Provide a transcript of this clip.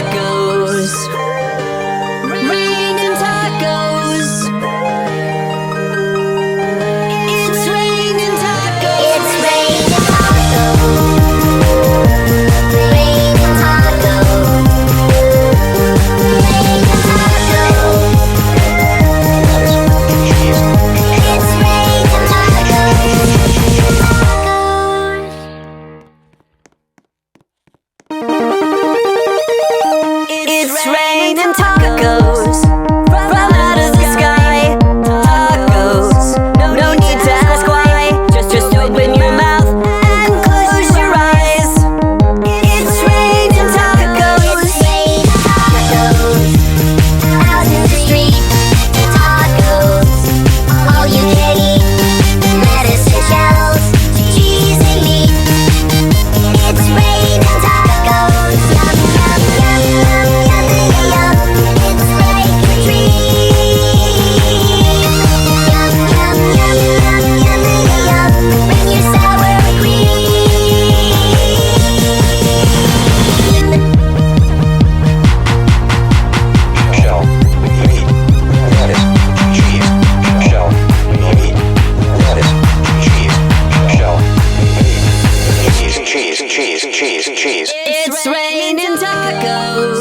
tacos. Raining tacos. It's raining tacos. It's raining tacos. Raining tacos. Raining tacos. It's raining tacos. It's raining tacos from out of the sky. Tacos, no need to ask why. Just open your mouth and close your eyes. It's raining tacos. It's raining tacos. Out in the street, tacos. All you can eat, lettuce and shells, cheese and meat. It's raining tacos. Yum, yum, yum, yum, yum, yum. It's like a dream. Yum, yum, yum, yum, yum, yum. Bring your sour cream. Shell, meat, lettuce, cheese, shell, meat, lettuce, cheese, shell, meat, cheese. It's raining tacos.